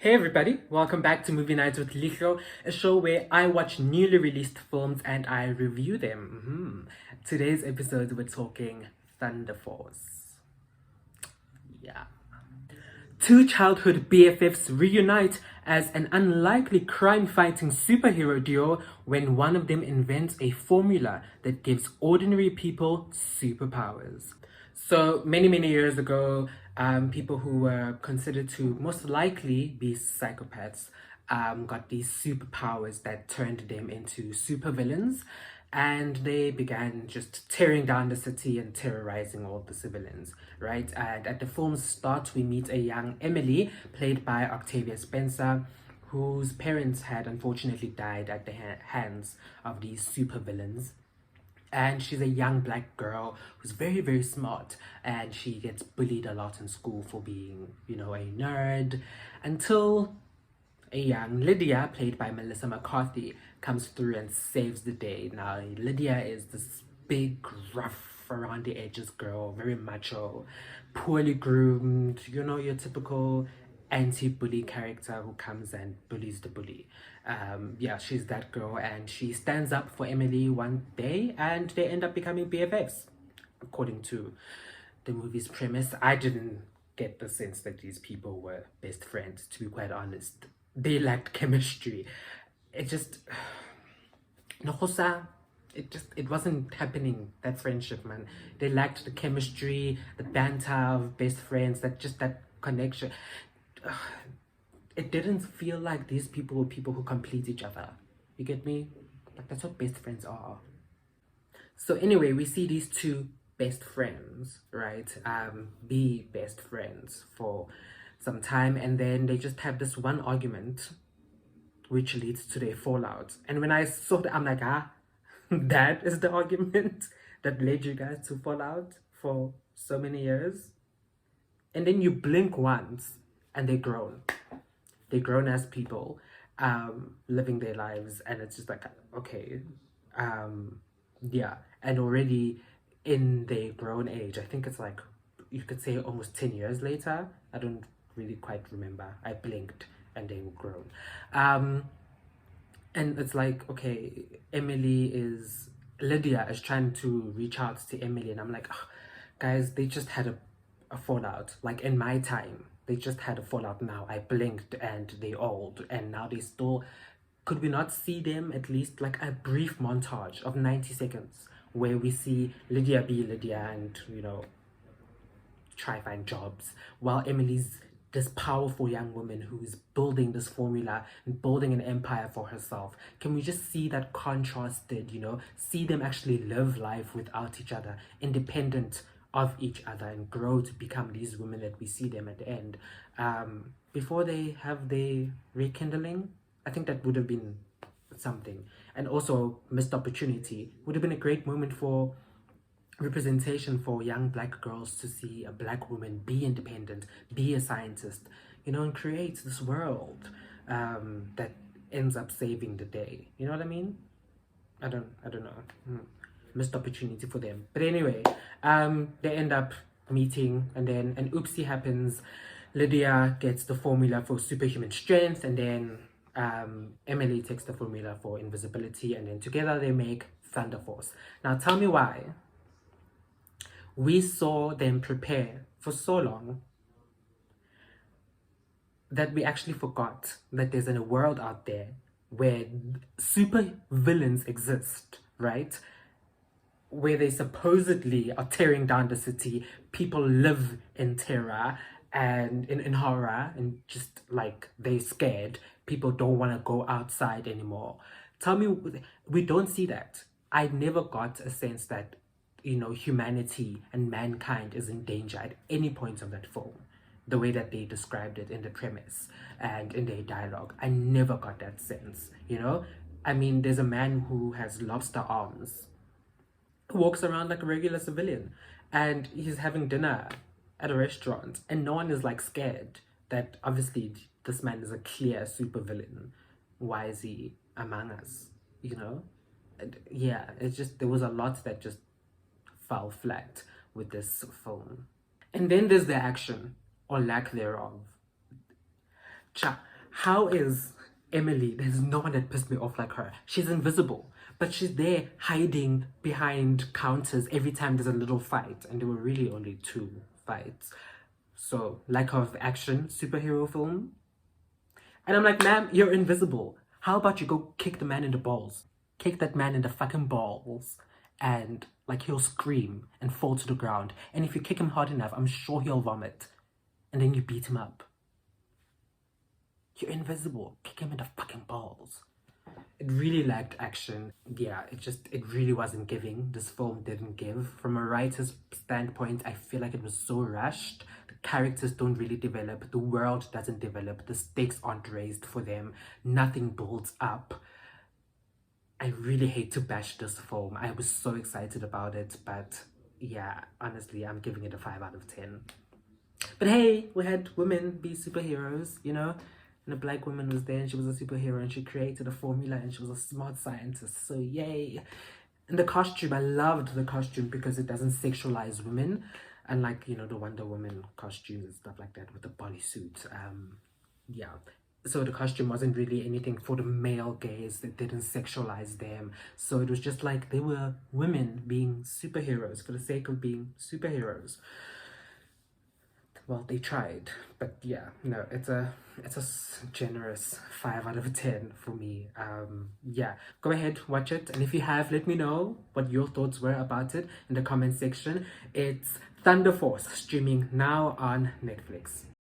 Hey everybody, welcome back to Movie Nights with Lehlo, a show where I watch newly released films and I review them. Today's episode we're talking Thunder Force. Yeah. Two childhood BFFs reunite as an unlikely crime-fighting superhero duo when one of them invents a formula that gives ordinary people superpowers. So many years ago, people who were considered to most likely be psychopaths got these superpowers that turned them into supervillains, and they began just tearing down the city and terrorizing all the civilians, right? And at the film's start, we meet a young Emily, played by Octavia Spencer, whose parents had unfortunately died at the hands of these supervillains. And she's a young black girl who's very smart, and she gets bullied a lot in school for being, a nerd, until a young Lydia, played by Melissa McCarthy, comes through and saves the day. Now, Lydia is this big, rough, around the edges girl, very macho, poorly groomed, your typical anti-bully character who comes and bullies the bully. Yeah, she's that girl, and she stands up for Emily one day, and they end up becoming BFFs, according to the movie's premise. I didn't get the sense that these people were best friends, to be quite honest. They lacked chemistry. It just Nohosa, it wasn't happening, that friendship, man. They lacked the chemistry, the banter of best friends, that connection. It didn't feel like these people were people who complete each other. You get me? Like, that's what best friends are. So anyway, we see these two best friends, right? Be best friends for some time, and then they just have this one argument which leads to their fallout. And when I saw that, I'm like, that is the argument that led you guys to fall out for so many years. And then you blink once and they're grown. They're grown as people, living their lives, and it's just like, okay, yeah. And already in their grown age, I think it's like, you could say almost 10 years later. I don't really quite remember. I blinked and they were grown. And it's like, okay, Lydia is trying to reach out to Emily, and I'm like, guys, they just had a fallout. Like, in my time, they just had a fallout. Now I blinked and they old, and now they still, could we not see them at least like a brief montage of 90 seconds where we see Lydia be Lydia and, try find jobs, while Emily's this powerful young woman who's building this formula and building an empire for herself? Can we just see that contrasted, see them actually live life without each other, independent of each other, and grow to become these women that we see them at the end, before they have their rekindling? I think that would have been something. And also, missed opportunity would have been a great moment for representation for young black girls to see a black woman be independent, be a scientist, and create this world that ends up saving the day. You know what I mean? I don't know. Missed opportunity for them. But anyway, they end up meeting, and then an oopsie happens. Lydia gets the formula for superhuman strength, and then Emily takes the formula for invisibility, and then together they make Thunder Force. Now tell me why we saw them prepare for so long that we actually forgot that there's a world out there where super villains exist, right? Where they supposedly are tearing down the city. People live in terror and in horror, and just like they're scared. People don't want to go outside anymore. Tell me, we don't see that. I never got a sense that, humanity and mankind is in danger at any point of that film, the way that they described it in the premise and in their dialogue. I never got that sense, I mean, there's a man who has lobster arms, who walks around like a regular civilian, and he's having dinner at a restaurant, and no one is like scared that obviously this man is a clear supervillain. Why is he among us? Yeah, it's just, there was a lot that just fell flat with this film. And then there's the action, or lack thereof. How is Emily? There's no one that pissed me off like her. She's invisible, but she's there hiding behind counters every time there's a little fight, and there were really only two fights. So, lack of action, superhero film. And I'm like, ma'am, you're invisible. How about you go kick the man in the balls? Kick that man in the fucking balls. And like he'll scream and fall to the ground. And if you kick him hard enough, I'm sure he'll vomit. And then you beat him up. You're invisible. Kick him in the fucking balls. It really lacked action. Yeah, it really wasn't giving. This film didn't give. From a writer's standpoint, I feel like it was so rushed. The characters don't really develop. The world doesn't develop. The stakes aren't raised for them. Nothing builds up. I really hate to bash this film. I was so excited about it, but yeah, honestly, I'm giving it a 5 out of 10. But hey, we had women be superheroes, you know? And a black woman was there and she was a superhero and she created a formula and she was a smart scientist. So yay. And the costume, I loved the costume because it doesn't sexualize women. Unlike, you know, the Wonder Woman costumes and stuff like that with the bodysuit. Yeah. So the costume wasn't really anything for the male gaze. That didn't sexualize them. So it was just like they were women being superheroes for the sake of being superheroes. Well, they tried, but yeah, no, it's a generous 5 out of 10 for me. Yeah, go ahead, watch it, and if you have, let me know what your thoughts were about it in the comment section. It's Thunder Force, streaming now on Netflix.